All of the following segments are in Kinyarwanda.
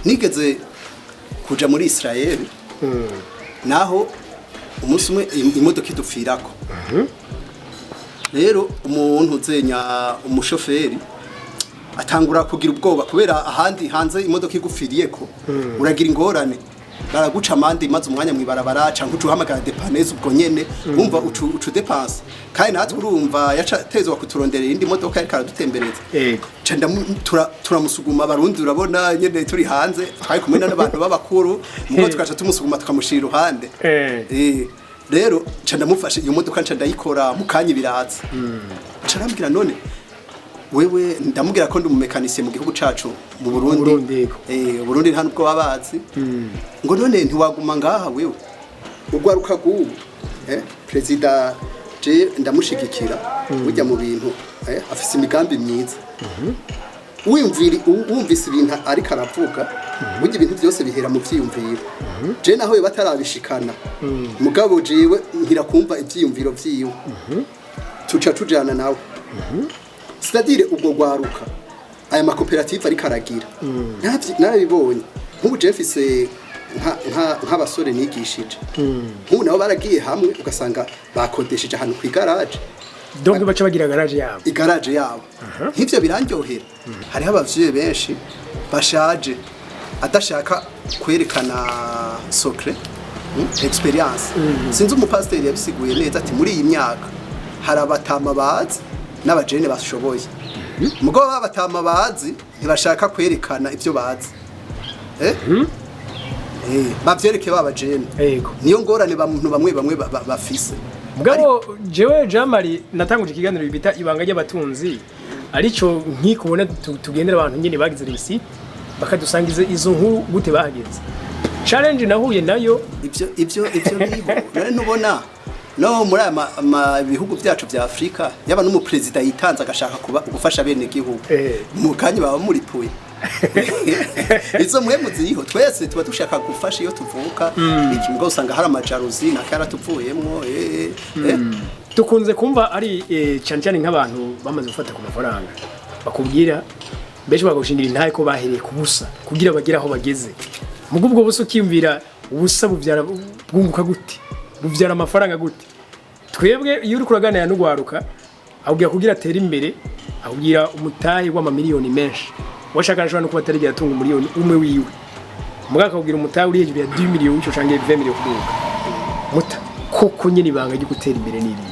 nigeze kuja muri Israel naho umunsi umwe imodoka idupfirako rero umuntu uzenya umushoferi atangura kugira ubwoba kubera ahandi hanze imodoka igupfiriyeko uragira ingorane baraguca amande maze umwanya mwibarabara canke uhamagara depaneze ubwo nyene wumva ucu depense kandi natwe urumva yacatezwa kuturondera indi modoka ariko aradutembereza yego cenda turamusuguma barundi urabona nyene turi hanze hari kumwe n'abantu b'abakuru muko tukaca tumusuguma tukamushira iruhande rero canda mufashe iyo modoka canda yikora mukanye biratse carambwira none wewe ndamubwira ko ndi umumekanisiye mu gihugu cacu mu Burundi Burundi hano ubwo babazi ngo none ntiwaguma ngaha wewe ugwaruka gubu president je ndamushigikira ujya mu bintu afise imigambi myiza wumvise ibintu ariko aravuga burya ibintu byose bihera mu vyiyumviro je naho batarabishikana mugabo jewe nkirakumva ivyiyumviro vyiwe tuca tujana nawe c'est-à-dire ubwo gwaruka aya makoperative ari karagira narabibonye nk'ubu je mfise nk'abasore nigishije nk'ubu nabo baragiye hamwe ugasanga bakodesheje ahantu ku garage donc baca bagira garage yabo nk'ivyo birandyohera hariho abavyeyi benshi bashaje adashaka kwerekana secret experience sinzi umupasiteri yabisiguye neza ati muri iyi myaka hari abatama bazi n'abajene bashoboye mugabo babatama bazi ntibashaka kwerekana ivyo bazi bavyereke babajene niyo ngorane bamuntu bamwe bafise mugabo jewe Jamari natanguje ikiganiro bita ibanga ry'abatunzi arico nkikubona tugendera abantu nyene bagize risi bakadusangiza izo nkuru gute bahageze challenge nahuye nayo ivyo nibo none nubona no muri bihugu byacu bya Afrika yaba n'umupresident yitanze agashaka gufasha bene gihugu mu kanya baba muri puye izo mwe muziho twese tuba dushaka gufasha iyo tuvuka ikimgo usanga hari amajaruzi nakara tuvuyemwo tukunze kumva ari cyane nk'abantu bamaze gufata ku mafaranga bakubwira beje bagushindira intaye ko bahereye ku busa kugira bagera aho bageze mugo ubwo busa ukiyumvira ubusa buvyara bwunguka gute buvyara amafaranga gute twebwe iyo uri kuraganira n'ugwaruka ahubwira kugira atera imbere ahubwira umutahe w'amamiliyoni menshi washaka no kuba atari yatunga umuliyoni umwe wiwe mugaka kugira umutahe uri hejuru ya 2 miliyoni cyo cange 20 miliyoni kuduka muta koko nyine ibanga ryo gutera imbere n'iri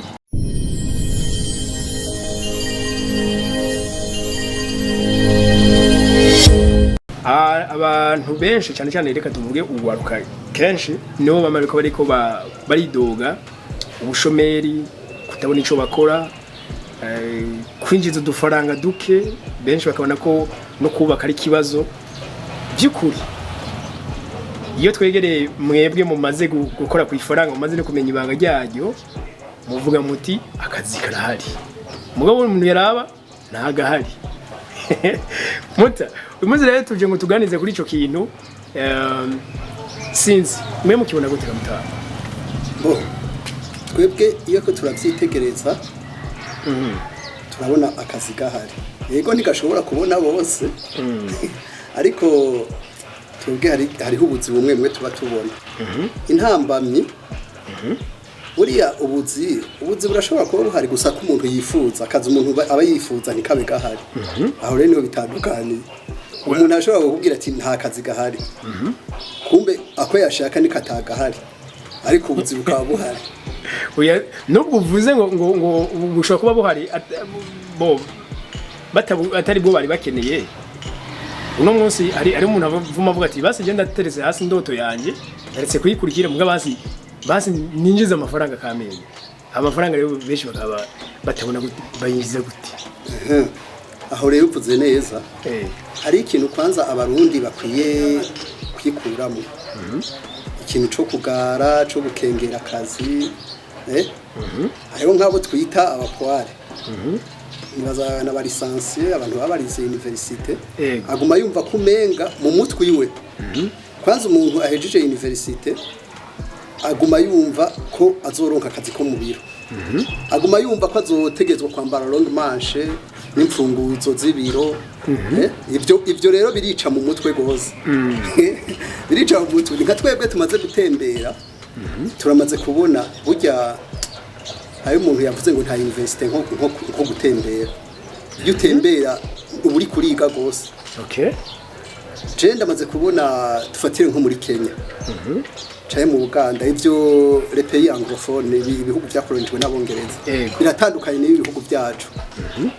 abantu benshi cyane reka tuvuge ugwaruka kenshi nibo bamariko bariko baridoga ubushomeri kutabona ico bakora kwinjiza udufaranga duke benshi bakabona ko no kubaka ari kibazo byukuri iyo twegereye mwebwe mumaze gukora ku ifaranga mumaze no kumenya ibanga ryayo muvuga muti akazi karahari mugabo umuntu yaraba ntagahari muta umaze rero tuje ngo tuganize kuri ico kintu sinzi mwe mukibona gute kamutaba twebwe iyo ko turavyitegereza turabona akazi gahari yego ntigashobora kubona bose ariko twebwe hariho ubuzi bumwe tuba tubona intambamyi buriya ubuzi burashobora kuba buhari gusa ko umuntu yifuza akazi umuntu aba yifuza nikabe gahari aho rero niho bitandukanye umuntu ashobora kukubwira ati nta kazi gahari kumbe ako yashaka nikatagahari ariko ubuzi bukaba buhari oya nubwo uvuze ngo bushobora kuba buhari atari bwo bari bakeneye uno munsi ari umuntu avuma avuga ati basi genda terese hasi ndoto yanjye yaretse kuyikurikira mbwa basi ninjiza amafaranga kamenya amafaranga rero benshi bakaba batabona bayinjiza gute aho rero uvuze neza hari ikintu kwanza abarundi bakwiye kwikuramo ikintu cyo kugara cyo gukengera akazi hariho nk'abo twita abapoire nibaza na balisansiye abantu babarize universite aguma yumva kumenga mu mutwe iwe kwanza umuntu ahejeje universite aguma yumva ko azoronka akazi ko mu biro aguma yumva ko azotegezwa kwambara long manche n'imfunguzo z'ibiro ibyo rero birica mu mutwe gose birica mu mutwe nka twebwe tumaze gutembera turamaze kubona burya hari umuntu yavuze ngo nta investe nko gutembera iyo utembera uba uri kuriga gose je ndamaze kubona tufatire nko muri Kenya caye mu Uganda ivyo les pays anglophones ibihugu byakoronijwe n'abongereza biratandukanye n'ibihugu byacu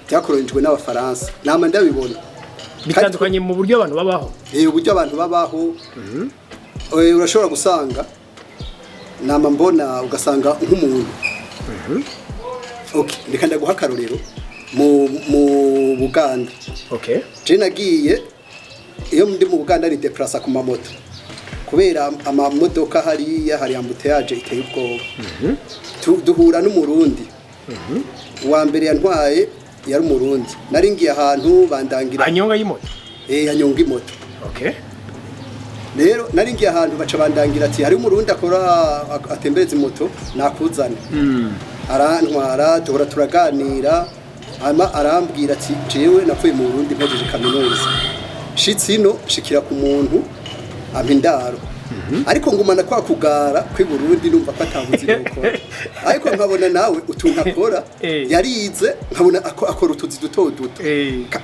byakoronijwe n'abafaransa nama ndabibona bitandukanye mu buryo abantu babaho uburyo abantu babaho urashobora gusanga nama mbona ugasanga nk'umuntu okay reka ndaguha akarorero mu Buganda je nagiye iyo ndi mu Buganda ni deplace ku mamoto kubera amamodoka hari ambuteyage iteye ubwoba duhura n'umurundi wa mbere yantwaye yari umurundi nari ngiye ahantu bandangira anyonga y'imoto anyonga imoto rero nari ngiye ahantu baca bandangira ati hari umurundi akora atembereza imoto nakuzana arantwara duhora turaganira hama arambwira ati jewe napfuye mu Burundi mpejeje kaminuza shitsino shikira ku muntu amindaro ariko ngumana kwa kugara kwi Burundi numva ko atabuzi gukora ariko nkabona nawe utuntu akora yarize nkabona akora utuzi duto duto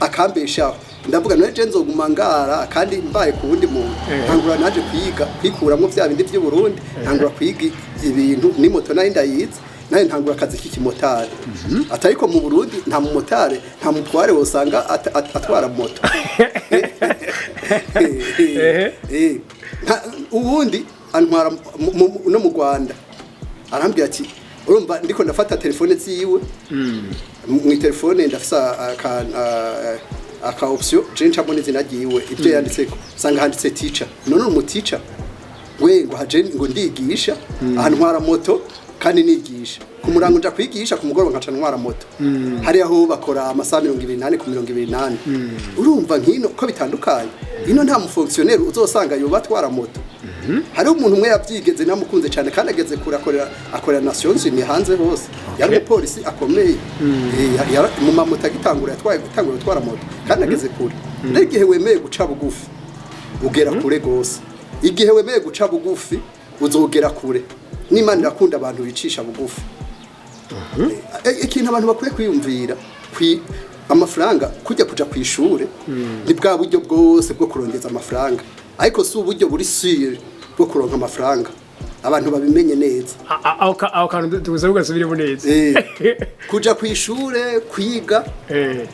akambeshaho ndavuga naje nzoguma ngara kandi mbaye ku wundi muntu ntangura naje kwikuramwo vya bindi by'u Burundi ntangura kwiga ibintu ni moto nayo ndayize naye ntangura akazi k'ikimotari atariko mu Burundi nta mu motari nta mutware wosanga atwara moto ubundi antwara no mu Rwanda arambwira ati urumva ndiko ndafata telefone ziwe mu telefone ndafisa aka option jencha mbone zinagiwe ibyo yanditseko sanga handitse teacher none umu teacher we ngo haje ngo ndigisha ahantwara moto kandi nigisha ku murango nja kwigisha ku mugoroba nkaca ntwara moto hari aho bakora amasaha 28 ku 28 urumva nkino ko bitandukanye ino nta mu fonctionnaire uzosanga yoba twara moto hari umuntu umwe yabyigeze namukunze cyane kandi ageze akorera Nations Unies hanze hose yari polisi akomeye mu mamoto agitangura gutangura twara moto kandi ageze kure n'igihe wemeye guca bugufi ugera kure gose igihe wemeye guca bugufi uzogera kure n'Imana irakunda abantu bicisha bugufi ikintu abantu bakwiye kwiyumvira amafaranga kujya kw'ishure ni bwa buryo bwose bwo kurondeza amafaranga ariko si uburyo buri sire bwo kuronka amafaranga abantu babimenye neza aho kantu tubuze ugasubire neza kuja kw'ishure kwiga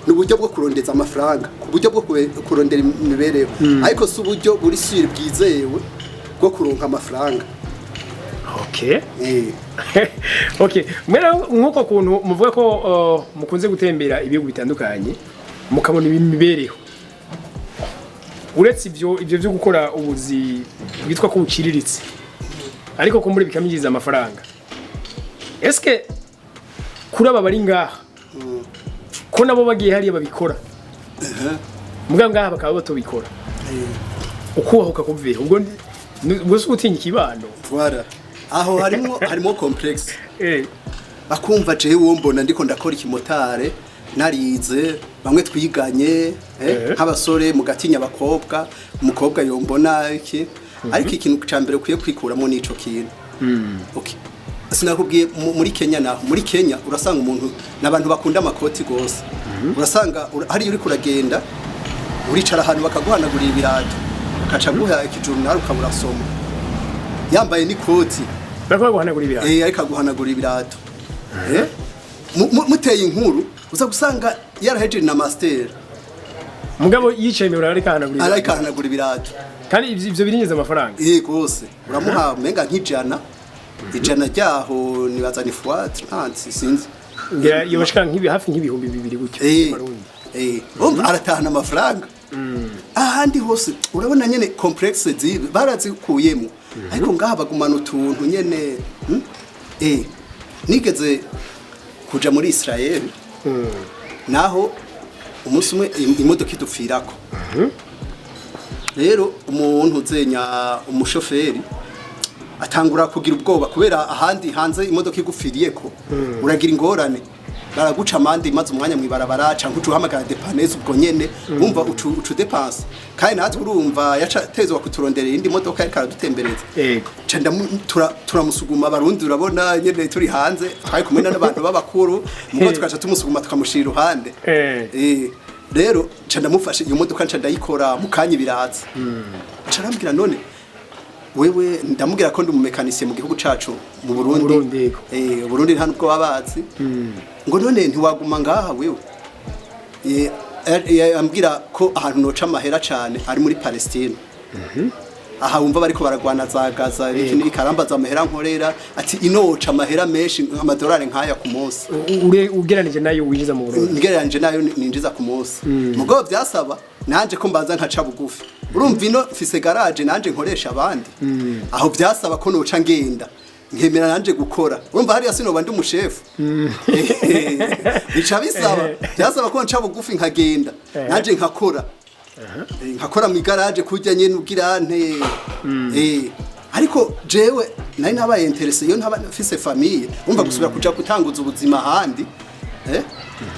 n'uburyo bwo kurondeza amafaranga ku buryo bwo kurondera imibereho ariko si uburyo buri sire bwizewe bwo kuronka amafaranga mwera nkuko kuntu muvuga ko mukunze gutembera ibihugu bitandukanye mukabona imibereho uretse ibyo byo gukora ubuzi bwitwa ko buciriritse ariko ko muri bikamyiza amafaranga eske kuri aba bari ngaha ko nabo bagiye hariya babikora muga ngaha bakaba batobikora ukubahuka kuvuye ubwo bwose utinya ikibano aho harimo complex bakumva je wo mbona ndiko ndakora ikimotare narize bamwe twiganye nk'abasore mu gatinya abakobwa umukobwa yombona iki ariko ikintu cyambere kuye kwikuramo nico kintu okay sinakubwiye muri Kenya naho muri Kenya urasanga umuntu nabantu bakunda amakoti gose urasanga hari uri kuragenda uricara ahantu bakaguhanagurira ibirato ukaca guha ikijurnal ukabura soma yambaye n'ikoti bakwa guhanagura ibirato ariko aguhanagura ibirato muteye inkuru uza gusanga yaraheje na master mugabo yicaye mu ariko ahanagura ibirato kandi ivyo birinjiza amafaranga gose uramuha menga nk'ijana ryaho nibaza ni fuat sinzi yobashika hafi nk'ibihumbi 2 gutyo aratahana amafaranga ahandi hose urabona nyene complex zibi barazikuyemo ariko ngaha bagumana utuntu nyene nigeze kuja muri Israel naho umunsi umwe imodoka idupfirako rero umuntu uzenya umushoferi atangura kugira ubwoba kubera ahandi hanze imodoka igufiriyeko uragira ingorane baraguca amande maze umwanya mwibarabara canke uhamagara depaneze ubwo nyene wumva ucu depanse kandi natwe urumva yacatezwa kuturonderera indi modoka ariko aradutembereza yego canda turamusuguma abarundi urabona nyene turi hanze twari kumwe n'abantu b'abakuru muko tukaca tumusuguma tukamushira iruhande rero canda mufashe iyo modoka canda yikora mukanye biraza carambwira none wewe ndamubwira ko ndi umumekanisiye mu gihugu cacu mu Burundi Burundi nta nubwo babazi ngo none ntiwaguma ngaha wewe ambwira ko ahantu noca amahera cane ari muri Palestine aha wumva bariko baragwana za Gaza ikindi karambaza amahera nkorera ati inoca amahera menshi amadolari nkaya ku munsi ugeranije nayo winjiza mu Burundi ngeranije nayo ninjiza ku munsi mugo byasaba nanje ko mbanza nkaca bugufi urumva ino fise garage nanje nkoresha abandi aho byasaba ko noca ngenda nkemera nanje gukora urumva hari asinoba ndi umushefu bica bisaba byasaba ko nca bugufi nkagenda nanje nkakora nkakora mu garage kujya nyene ubwirante ariko jewe nari nabaye interesse iyo ntaba fise famille umva gusubira kuja gutanguza ubuzima handi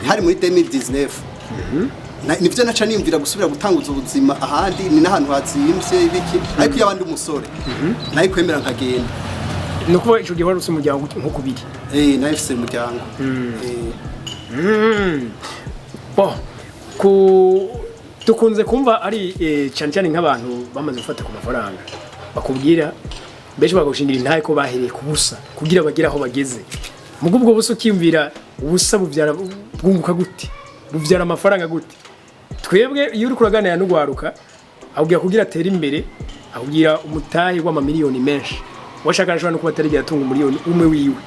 hari muri 2019 nivyo naca nimvira gusubira gutanguza ubuzima ahandi ni nahantu hazimvye ibiki ariko yabandi umusore nayi kwemera nkagenda nuko ico gihe wari umuryango nko kubiri nayi fise umuryango dukunze kumva ari cyane cyane nk'abantu bamaze gufata ku mafaranga bakubwira benshi bagushingira intaye ko bahereye ku busa kugira bagire aho bageze mugo ubwo busa ukimvira ubusa buvyara bwunguka gute buvyara amafaranga gute twebwe iyo uri kuraganira n'ugwaruka ahubwira kugira atera imbere ahubwira umutahe w'amamiliyoni menshi washaka ashobora no kuba atari yatunga umuliyoni umwe wiwe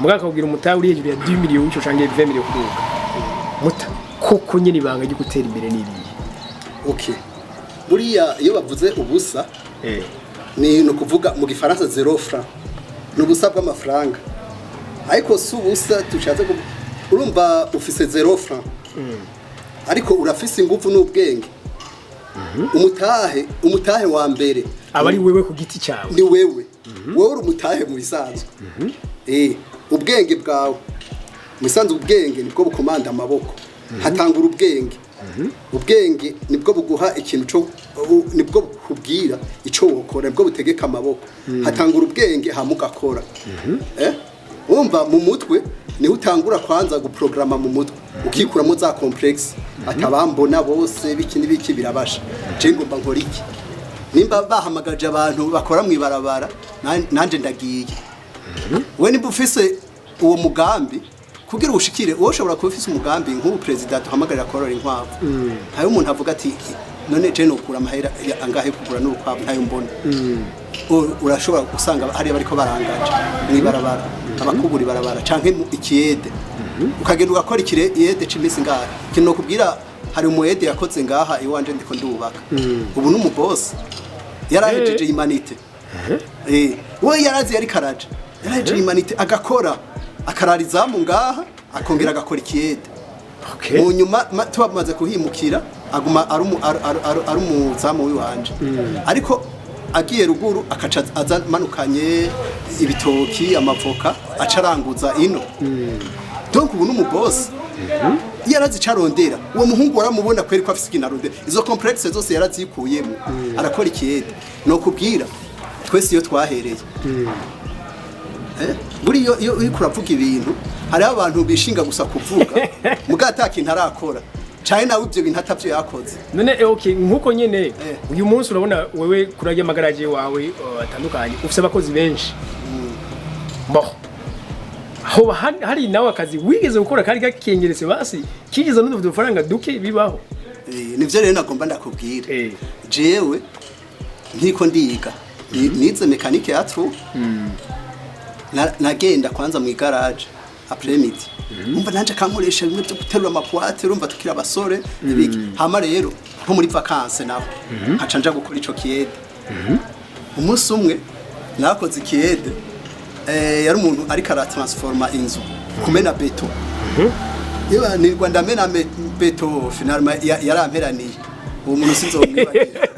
mugaka kugira umutahe uri hejuru ya 10 miliyoni cyo canke 20 miliyoni kuruka muta koko nyene ibanga ryo gutera imbere nibi okay buriya iyo bavuze ubusa ni no kuvuga mu gifaransa 0 franc n'ubusa bw'amafaranga ariko si ubusa tushatse urumva ufise 0 franc ariko urafise ingufu n'ubwenge umutahe wa mbere abari wewe ku giti cyawe ni wewe wowe umutahe mu bisanzwe ubwenge bwawe mu bisanzwe ubwenge nibwo bukomanda amaboko hatangura ubwenge ubwenge nibwo buguha ikintu cyo nibwo bukubwira ico wokora nibwo butegeka amaboko hatangura ubwenge hamugakora wumva mu mutwe ni utangura kwanza guprograma mu mutwe ukikuramo za complex atabambona bose biki nibiki birabasha je ngomba nkora iki nimba bahamagaje abantu bakora mu ibarabara nanje ndagiye we nimba ufise uwo mugambi kugira ushikire wowe ushobora kuba ufise umugambi nk'ubu president uhamagarira korora inkwavu hayo umuntu avuga ati none je nokura amahera angahe kugura n'urukwavu ntayo mbona urashobora gusanga hari bariko barangaje mu ibarabara abakubura ibarabara canke mu ikiyede ukagenda ugakora ikiyede c'imisi ngaha kintu kubwira hari umuyede yakoze ngaha iwanje ndiko ndubaka ubu n'umuboss yarahejeje imanite we yarazi yari karaje yarahejeje imanite agakora akararizamu ngaha akongera agakora ikiyede mu nyuma tubamaze kuhimukira aguma ari umuzamu wiwanje ariko agiye ruguru akaca azamanukanye ibitoki amavoka acaranguza ino donc ubu n'umuboss yarazi carondera uwo muhungu waramubona kweri ko afise ikinarondera izo complexe zose yarazikuyemo arakora ikiyede no kubwira twese iyo twahereye buri iyo kuravuga ibintu hari abantu bishinga gusa kuvuga mugataka intarakora cyane nawe ibyo bintu atavyo yakoze none okay nkuko nyene uyu munsi urabona wewe kurajya amagaraje wawe atandukanye ufise abakozi benshi ho hari nawe akazi wigeze gukora kari gakengeretse basi kigeze n'udu faranga duke bibaho nivyo rero nagomba ndakubwira jewe nkiko ndiga nize mekanike yatru nagenda kwanza mu garage après midi umva nanje kankoresha bimwe byo guterura amapuate urumva tukira abasore ibiki hama rero nko muri vacances naho acanja gukora ico kiyede umunsi umwe nakoze kiyede yari umuntu ari kara transforma inzu kumena beto Iba ni Rwanda mena beto finalement yaramperaniye uwo muntu sinzomwibagira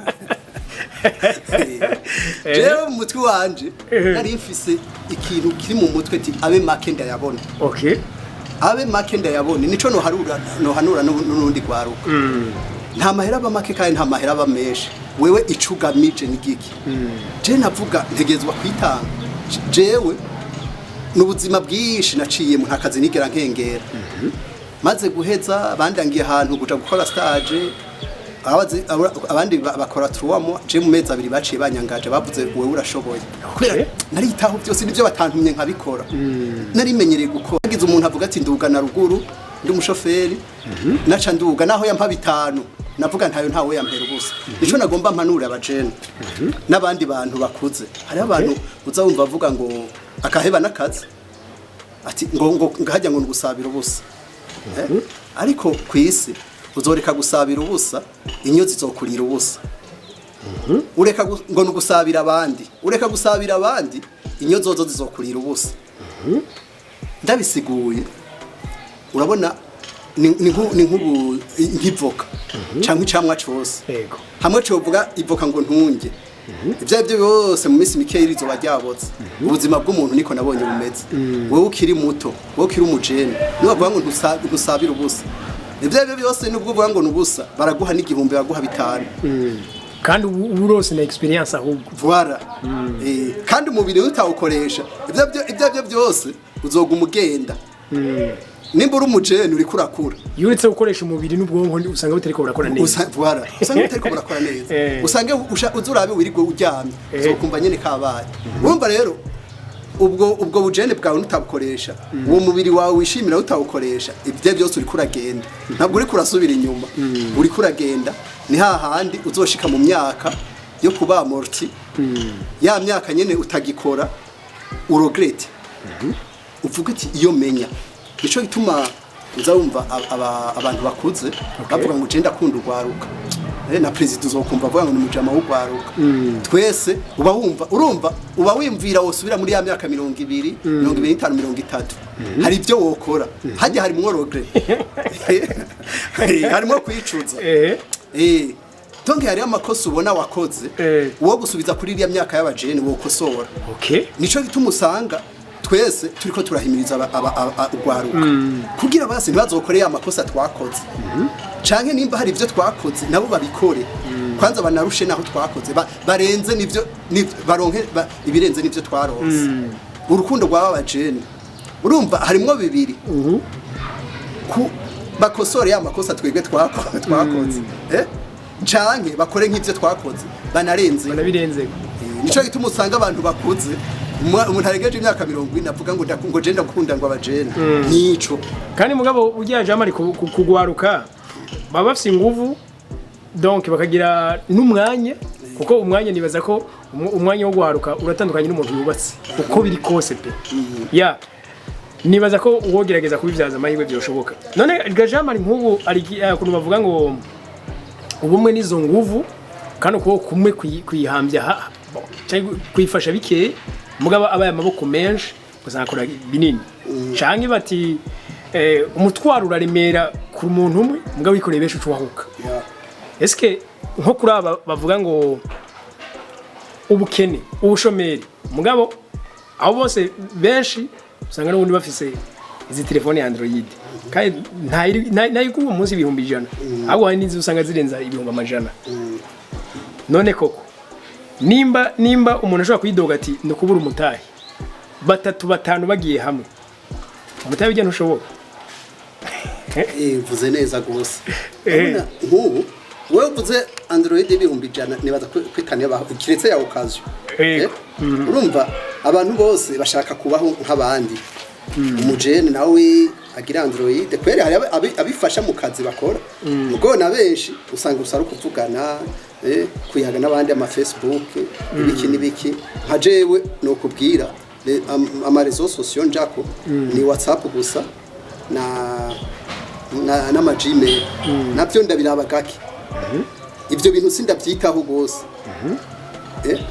jewe mu mutwe wanje nari mfise ikintu kiri mu mutwe ati abe make ndayabona. Okay. Abe make ndayabona nico no hanura n'urundi gwaruka. Nta mahera aba make kandi nta mahera aba menshi. Wewe icugamije ni giki? Je navuga ntegezwa kwitanga. Jewe n'ubuzima bwinshi naciye mu ntakazi nigera nkengera. Maze guheza abandangiye ahantu guca gukora stage abandi bakora truwamo je mu mezi abiri baciye banyangaje bavuze wewe urashoboye. Kubera naritaho byose nivyo batantumye nkabikora. Narimenyereye gukora. Ngize umuntu avuga ati nduga na ruguru ndi umushoferi naca nduga naho yampa bitanu navuga ntawe yampera ubusa. Nico nagomba mpanura abajene n'abandi bantu bakuze. Hari abantu uzawumva avuga ngo akaheba nakazi ati ngo ngahajya ngo ngusabira ubusa. Ariko kwisi uzoreka gusabira ubusa inyozi zokurira ubusa. Ureka ngo ngusabira abandi ureka gusabira abandi inyozi zozo zizokurira ubusa. Ndabisiguye urabona ni nkubu nkivoka cyangwa icamwa cyose hamwe cyo vuga ivoka ngo ntunge ibyo byose mu minsi mike irizo bajyabotse ubuzima bw'umuntu niko nabonye bumeze. Wowe ukiri muto wowe ukiri umujene niba vuga ngo ntusabira ubusa ibyo byose nubwo vuga ngo nubusa baraguha n'igihumbi baguha bitanu kandi urose na experience ahubwo voilà kandi umubiri utawukoresha ibyo byose uzoga umugenda. Nimba uri umujene uri kurakura yuritse gukoresha umubiri n'ubwonko usanga butariko burakora neza. Voilà usanga butariko burakora neza usanga uzurabe wirigwe uryamye uzokumva nyene kabaye. Urumva rero ubwo bujene bwawe utabukoresha uwo mubiri wawe wishimira utawukoresha ibyo byose uri kuragenda ntabwo uri kurasubira inyuma uri kuragenda ni hahandi uzoshika mu myaka yo kuba morti ya myaka nyene utagikora uregrete uvuga ati iyo menya nico gituma uzawumva abantu bakuze bavuga ngo je ndakunda urwaruka na president uzokumva avuga ngo ni mujama w'urwaruka twese uba wimvira wosubira muri ya myaka 20 25 30 hari ibyo wokora hajya hari mworogre harimo kwicuza donc hari amakosa ubona wakoze uwo gusubiza kuri iriya myaka y'abajene wokosora. Nico gituma usanga twese turiko turahimiriza urwaruka kugira basi ntibazokore amakosa twakoze canke nimba hari ivyo twakoze nabo babikore kwanza banarushe naho twakoze barenze nivyo baronke ibirenze nivyo twaronse. Urukundo rwaba bajene urumva harimwo bibiri ku bakosore amakosa twebwe twakoze canke bakore nk'ivyo twakoze banabirenze. Nico gituma usanga abantu bakuze umuntu aregeje imyaka 40 avuga ngo je ndakunda ngo abajene nico kandi mugabo ugiyaje amari kugwaruka baba bafite inguvu donc bakagira n'umwanya kuko umwanya nibaza ko umwanya wo gwaruka uratandukanye n'umuntu yubatse uko biri kose pe nibaza ko uwogerageza kubivyaza amahirwe byoshoboka. None gajamari nk'ubu ari kuntu bavuga ngo ubumwe nizo nguvu kandi uko kumwe kwihambya kwifasha bikeye mugaba abaye amaboko menshi uzakora binini canke bati umutwaro uraremera ku muntu umwe mugabo wikoreye benshi ucuwahuka. Eske nko kuri aba bavuga ngo ubukene ubushomeri mugabo abo bose benshi usanga n'ubundi bafise izi telefone ya Android kandi ntayikuba umunsi 100 ahubwo hari n'izi usanga zirenza 100. None koko nimba umuntu ashobora kuyidoga ati ndukubura umutahe 3-5 bagiye hamwe umutahe bijya ntushoboka vuze neza gose nk'ubu wewe vuze Android 100 nibaza kwikane baho kiretse yawo kazo urumva abantu bose bashaka kubaho nk'abandi umujene nawe agira Android kwere hari abifasha mu kazi bakora mugo na benshi usanga usara kuvugana kuyaga n'abandi ama Facebook ibiki nka jewe no kubwira ama réseaux sociaux njako ni WhatsApp gusa na ma Gmail navyo ndabiraba gake ivyo bintu sindavyitaho gose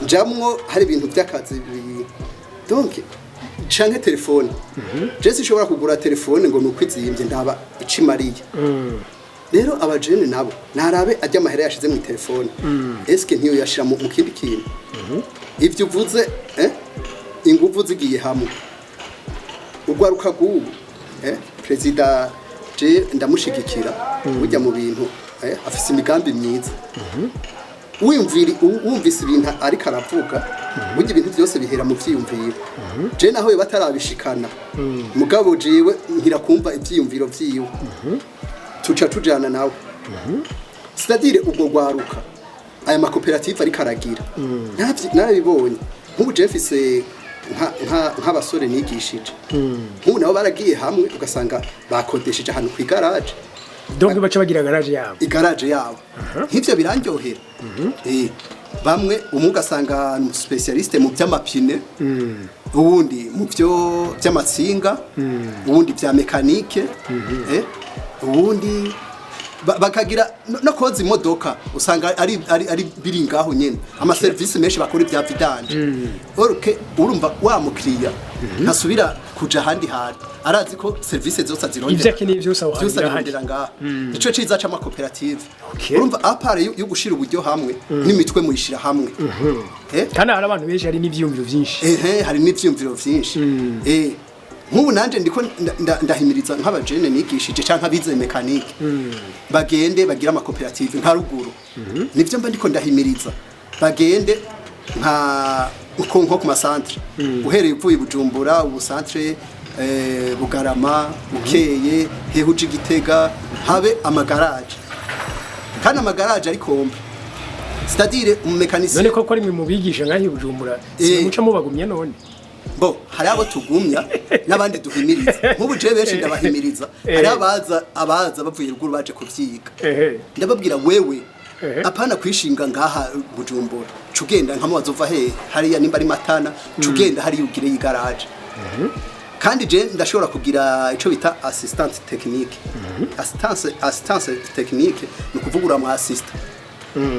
njamwo hari ibintu by'akazi donc canke telefone je sinshobora kugura telefone ngo nukwizimbye ndaba icimariye rero abajene nabo narabe ajya amahera yashize mu telefone eske ntiyo yashira mu kindi kintu ivyo uvuze inguvu zigiye hamwe ugwaruka gubu president je ndamushigikira burya mu bintu afise imigambi myiza wumvise ibintu ariko aravuga burya ibintu byose bihera mu vyiyumviro je naho yo batarabishikana mugabo jewe nkira kumva ivyiyumviro vyiwe tuca tujana nawe c'est-à-dire ubwo gwaruka aya makoperative ariko aragira narabibonye nk'ubu je mfise nk'abasore nigishije nk'ubu nabo baragiye hamwe ugasanga bakodesheje ahantu ku igaraje donc baca bagira igaraje yabo nk'ivyo birandyohera bamwe umwe ugasanga ni specialiste mu by'amapine ubundi mu byo by'amatsinga ubundi bya mekanike ubundi bakagira no koza imodoka usanga ari biri ngaho nyene ama service menshi bakora ibya vidanje orke urumva wa mukiriya ntasubira kuja handi handi arazi ko service zose azirondera ivyo akeneye byose ahandira ngaha ico ciza c'ama koperative urumva apare yo gushira uburyo hamwe n'imitwe muyishira hamwe kana hari abantu benshi hari n'ivyumviro vyinshi hari n'ivyumviro vyinshi nk'ubu nanje ndiko ndahimiriza nk'abajene nigishije canke abize mekanike bagende bagira ama koperative nka ruguru nivyo mba ndiko ndahimiriza bagende nko ku masantre uhereye uvuye Bujumbura ubu centre Bugarama Bukeye Hehuji Gitega habe amagaraje kandi amagaraje ari kombe c'est-à-dire umumekanisi none ko ari mu bigisha ngahi Bujumbura muca mubagumye none bo hari abo tugumya n'abandi duhimiriza nk'ubu je benshi ndabahimiriza hari abaza bavuye ruguru baje kuvyiga ndababwira wewe apana kwishinga ngaha Bujumbura cugenda nka muwazova hariya nimba ari Matana cugenda hari ugire igaraje kandi je ndashobora kugira ico bita assistance technique assistance technique no kuvugura mu assist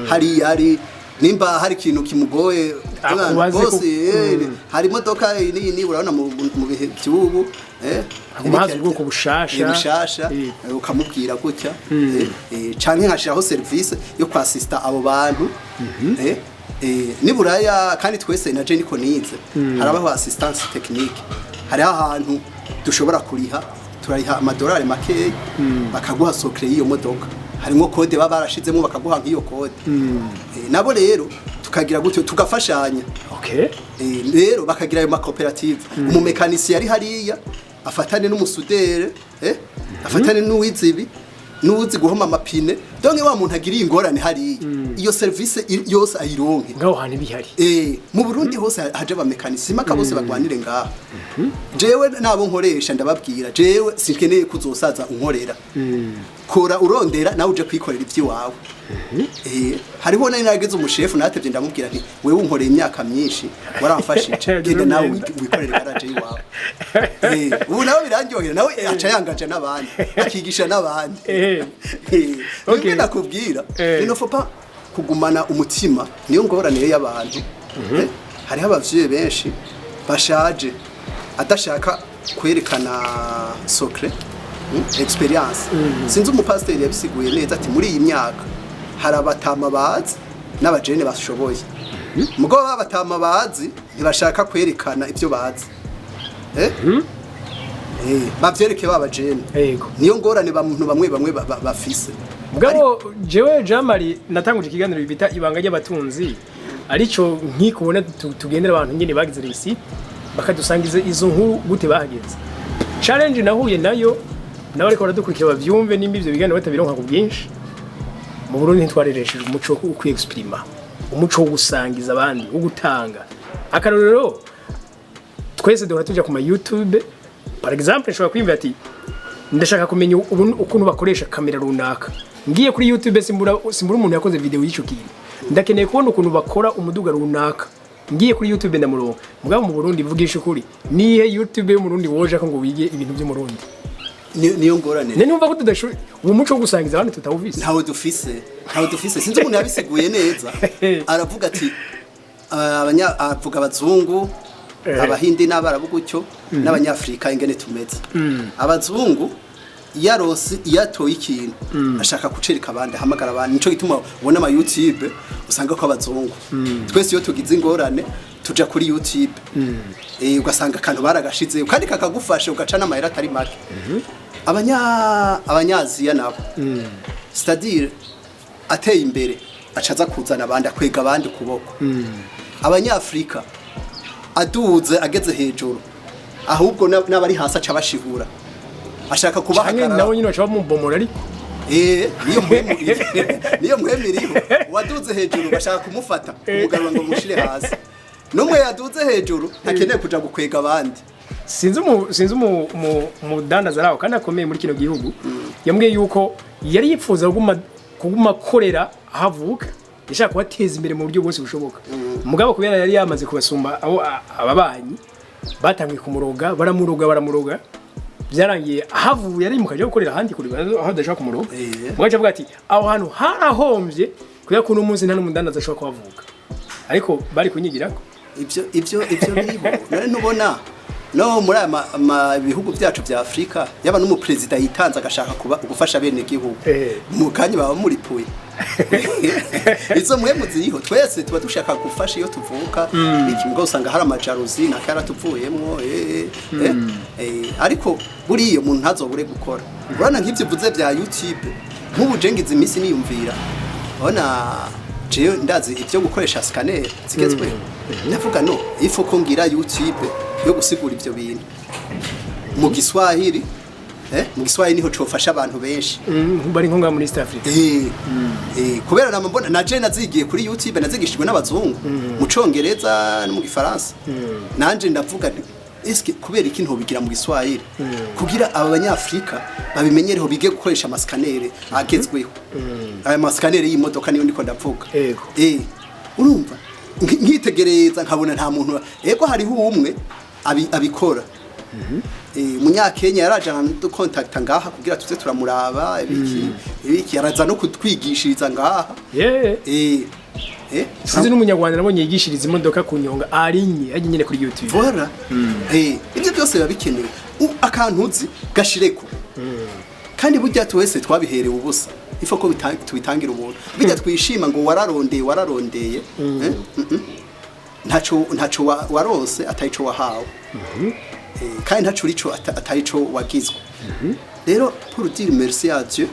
hari nimba hari ikintu kimugoye bose hari imodoka ni urabona mu bihe by'ubu amazi ubwoko bushasha ukamubwira gutya canke nkashiraho service yo kwasista abo bantu niburaya kandi twese na je niko nize harabaho assistance technique hari ahantu dushobora kuriha turariha amadolari makeya bakaguha sokre y'iyo modoka harimo kode baba barashizemo bakaguha nk'iyo kode nabo rero tukagira gutyo tugafashanya rero bakagira ayo makoperative umumekanisi yari hariya afatane n'umusudere afatane n'uwizibi n'uzi guhoma amapine donc wa muntu agiriye ingorane hariya iyo service yose ayironke ngaho handi bihari mu Burundi hose haje abamekanisi maka bose bagwanire ngaho jewe nabo nkoresha ndababwira jewe sinkeneye kuzosaza unkorera kora urondera nawe uje kwikorera ivyiwawe hariho nari nageze umushefu natevye ndamubwira nti wewe unkoreye imyaka myinshi waramfashije genda nawe wikorera garaje yiwawe ubu nawe birandyohera nawe aca yangaje n'abandi akigisha n'abandi okay nakubwira ino fopa kugumana umutima niyo ngorane y'abantu hari abavyeyi benshi bashaje adashaka kwerekana secret experience sinzi umupasiteri yabisiguye neza ati muri iyi myaka hari abatama bazi n'abajene bashoboye mugabo babatama bazi ntibashaka kwerekana ibyo bazi bavyereke babajene niyo ngorane bamuntu bamwe bafise mugabo jewe Jamari natanguje ikiganiro bita ibanga ry'abatunzi arico nkikubona tugendera abantu nyene bagize réussite bakadusangiza izo nkuru gute bahageze challenge nahuye nayo nawe ariko baradukurikira bavyumve nimba ivyo biganiro batabironka ku byinshi mu Burundi ntitwareresheje umuco wo kwiexprima umuco wo gusangiza abandi wo gutanga akarorero twese duhora tuja ku ma YouTube par exemple nshobora kwimva ati ndashaka kumenya ukuntu bakoresha kamera runaka ngiye kuri YouTube simbura umuntu yakoze video y'ico kintu ndakeneye kubona ukuntu bakora umuduga runaka ngiye kuri YouTube ndamuronka mugabo mu Burundi vugisha ukuri nihe YouTube yo mu Burundi woje ko ngo wige ibintu byo mu Burundi niyo ngorane numva ko tudashoboye uwo muco wo gusangiza abantu tutawufise ntawo dufise sinzi umuntu yabisiguye neza aravuga ati avuga abazungu abahindi n'abarabu gutyo n'abanyafrika ingene tumeze abazungu yaronse yatoye ikintu ashaka kucereka abandi ahamagara abantu nico gituma ubona ama YouTube usanga ko abazungu twese iyo tugize ingorane tuja kuri YouTube ugasanga kantu baragashize kandi kakagufasha ugaca n'amahera atari make abanyaziya nabo c'est-à-dire ateye imbere acaza kuzana abandi akwega abandi kuboko abanyafrika aduze ageze hejuru ahubwo n'abari hasi aca bashihura ashaka kubahagarara nawe nyine bashaka mubomora ariko niyo mwemiriho waduze hejuru bashaka kumufata umugarura ngo mushire hasi numwe yaduze hejuru ntakeneye kuja gukwega abandi sinzi umudandaza araho kandi akomeye muri kino gihugu yambwiye yuko yari yipfuza kuguma korera ahavuka yashaka kubateza imbere mu buryo bwose bushoboka mugabo kubera yari yamaze kubasumba abo ababanyi batangiye kumuroga baramuroga byarangiye ahavuye ari mu kaje gukorera ahandi kuri aho adashaka kumuroga mwaje avuga ati aho hantu harahombye kubera ko umunsi nta n'umudandaza ashobora kuhavuka ariko bari kunyigirako ibyo biriho none nubona no muri bihugu byacu bya Afrika yaba n'umupresident yitanze agashaka gufasha bene gihugu mu kanya baba muri puye izo mwemu ziriho twese tuba dushaka gufasha iyo tuvuka ikimgo usanga hari amajaruzi nakara tuvuyemo ariko buriyo umuntu ntazobure gukora urana nk'ivyo vuze bya YouTube nk'ubu jengize imisi niyumvira bona jewe ndazi ivyo gukoresha scanner zigezweho ndavuga no ifo ko ngira YouTube yo gusigura ivyo bintu mu Giswahili mu Giswahili niho cofasha abantu benshi bari nko muri East Africa kubera namambona naje nazigiye kuri YouTube nazigishijwe n'abazungu mu Congereza no mu Gifaransa nanje ndavuga eske kubera iki ntobigira mu Giswahili kugira aba banyafrika babimenyereho bige gukoresha amaskanere agezweho aya maskanere y'imodoka niyo ndiko ndavuga urumva nkitegereza nkabona nta muntu ego hariho umwe abikora Munyakenya yaraje dukontakta ngaha kugira tuze turamuraba ibiki yaraza no kutwigishiriza ngaha sinzi n'umunyarwanda nabonye yigishiriza imodoka kunyonga arinye aje nyine kuri YouTube voilà ibyo byose biba bikenewe akantu uzi gashireko kandi burya twese twabiherewe ubusa ifo ko tubitangira ubuntu bijya twishima ngo wararondeye ntaco warose atayico wahawe kandi ntaco rico atayico wagizwe rero pour dire merci à Dieu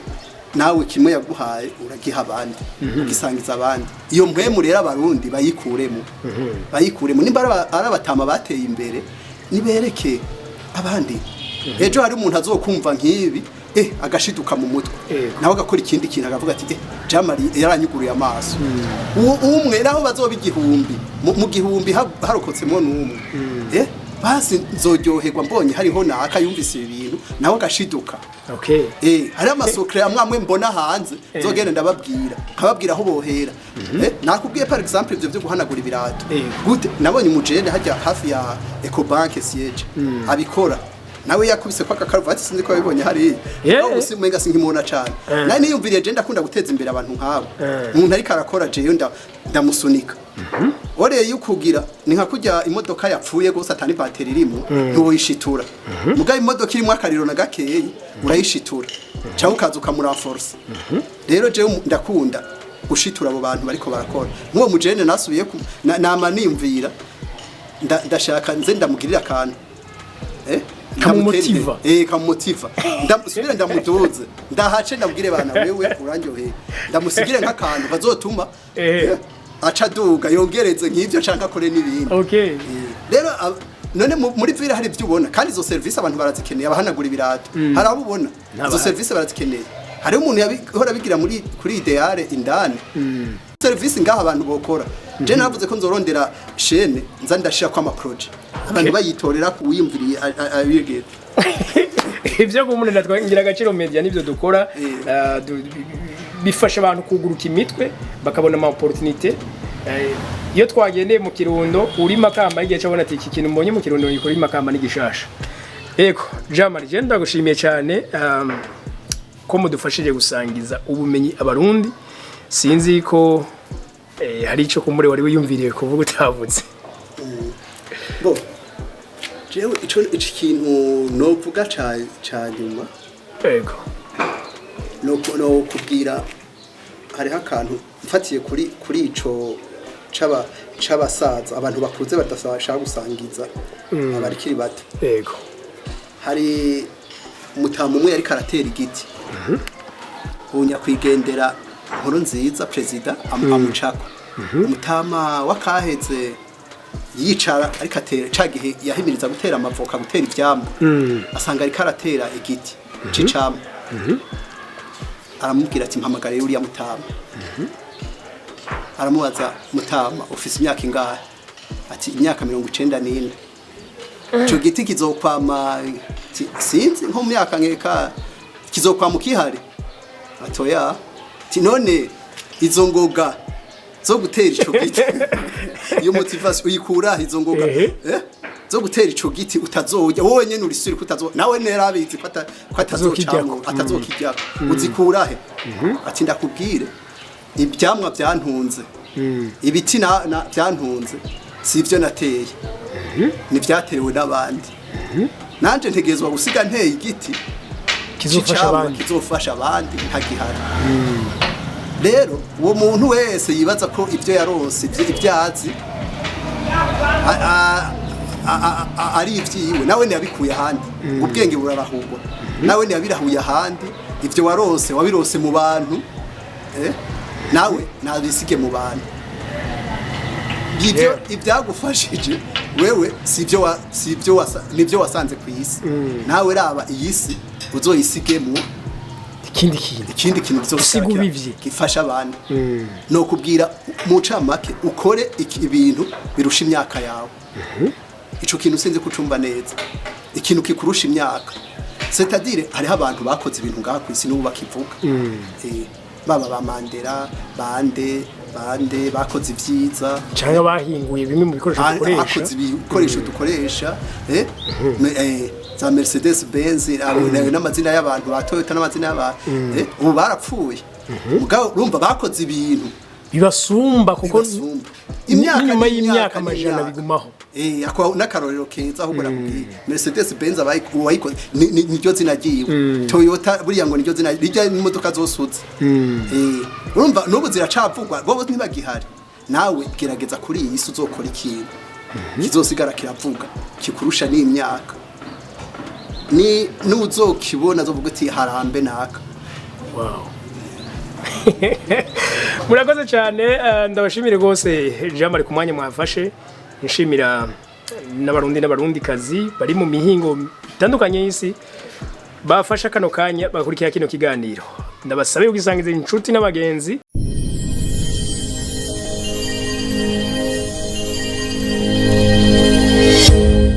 nawe kimwe yaguhaye uragiha abandi ugisangiza abandi iyo mpwemu rero abarundi bayikuremo nimba arabatama bateye imbere nibereke abandi ejo hari umuntu azokumva nk'ibi agashiduka mu mutwe nawe agakora ikindi kintu akavuga ati Jamari yaranyuguriye amaso umwe naho bazoba igihumbi mu gihumbi harokotsemo n'umwe basi nzoryoherwa mbonye hariho naka yumvise ibintu nawe agashiduka hari amasokre amwe mbona hanze nzogenda nkababwira aho bohera nakubwiye par exemple ivyo byo guhanagura ibirato gute nabonye umujene hajya hafi ya Ecobank siege abikora nawe yakubise kwa kakaruvati sinzi ko yabibonye hari aho usimenga sinkimona cyane nani niyumviriye je ndakunda guteza imbere abantu nkabo umuntu ariko arakora je ndamusunika oreye yukugira ni nka kujya imodoka yapfuye gose atani bateri irimo ntuwishitura mugaye imodoka irimo akariro na gakeyi urayishitura cyangwa ukaza ukamuranforce rero je ndakunda gushitura abo bantu bariko barakora nk'uwo mujene nasubiye nama nimvira ndashaka nze ndamugirira akantu kamumotiva kamumotiva ndamusubire ndamudoze ndahace ndabwire bana wewe urandyoheye ndamusigire nk'akantu bazotuma aca duga yongereze nk'ivyo canka kore n'ibindi rero none muri vira hari ibyo ubona kandi izo service abantu barazikeneye abahanagura ibirato hari abo ubona izo service barazikeneye hari umuntu yabihora bigira kuri ideale indani service ngaha abantu bokora je navuze ko nzorondera chaîne nza ndashira kwa ama project abantu bayitorera kuwiyumviriye abigeze ivyo kumunena twangira agaciro media nivyo dukora bifasha abantu kuguruka imitwe bakabona ama opportunité iyo twagendeye mu Kirundo uri Makamba igihe cyabona ati iki kintu mbonye mu Kirundo yikora Makamba n'igishasha eko Jamari je ndagushimiye cyane ko mudufashije gusangiza ubumenyi abarundi sinzi ko hari ico kumure wari wiyumviriye kuvuga utavuze bo jewe ico kintu novuga cyanyuma yego no kubwira hariho akantu mfatiye kuri ico c'abasaza abantu bakuze badashaka gusangiza abarikiri bato yego hari umutamu umwe yari karatera igiti unya kwigendera nkuru nziza president amucako umutama wakaheze yicara ariko atera cagihe yahimiriza gutera amavoka gutera ivyambo asanga ari karatera igiti c'icambo aramubwira ati mpamagare uriya mutama aramubaza mutama ufise imyaka ingahe ati imyaka 94 ico giti kizokwama sinzi nko mu myaka nkeka kizokwama ukihari atoya ati none izo ngoga zo gutera ico giti iyo motivation uyikura izo ngoga zo gutera ico giti utazoja wowe nyene uri suri kutazo nawe nerabizi ko atazocamo atazokijya uzikura he ati ndakubwire ibyamwa byantunze ibiti na byantunze sivyo nateye ni byatewe n'abandi nanje ntegezwa gusiga nteye igiti kizofasha abandi ntagihari rero uwo muntu wese yibaza ko ibyo yaronse ibyazi ari ivyiwe nawe ntiyabikuye ahandi ubwenge burarahugwa nawe ntiyabirahuye ahandi ibyo waronse wabirose mu bantu nawe nabisige mu bantu ibyagufashije wewe nibyo wasanze ku isi nawe raba iyi si uzoyisigemo ikindi kintu bizosiga gifasha abantu no kubwira mu camake ukore ibintu birusha imyaka yawe ico kintu sinzi kucumba neza ikintu kikurusha imyaka c'est-à-dire hariho abantu bakoze ibintu ngaha ku isi n'ubu bakivuga baba ba Mandela bande bakoze ivyiza cyangwa bahinguye bimwe mu bikoresho dukoresha za Mercedes Benz n'amazina y'abantu ba Toyota n'amazina y'abantu ubu barapfuye mugabo urumva bakoze ibintu bibasumba kuko inyuma y'imyaka amajana bigumaho akwa nakarorero keza ahubwo nakubwiye Mercedes Benz wayikoze niryo zina giwe Toyota buriya ngo niryo zina rijya imodoka zosuze urumva n'ubu ziracavugwa gobo ntibagihari nawe gerageza kuri iyi isi uzokora ikintu kizosigara kiravuga kikurusha n'imyaka ni n'uzokibona zovuga ati harambe naka wow murakoze cyane ndabashimire gose jambo ari kumwanya mwafashe nshimira n'abarundi kazi bari mu mihingo itandukanye y'isi bafasha kano kanya bakurikira kino kiganiro ndabasabe ugisangiza inshuti n'abagenzi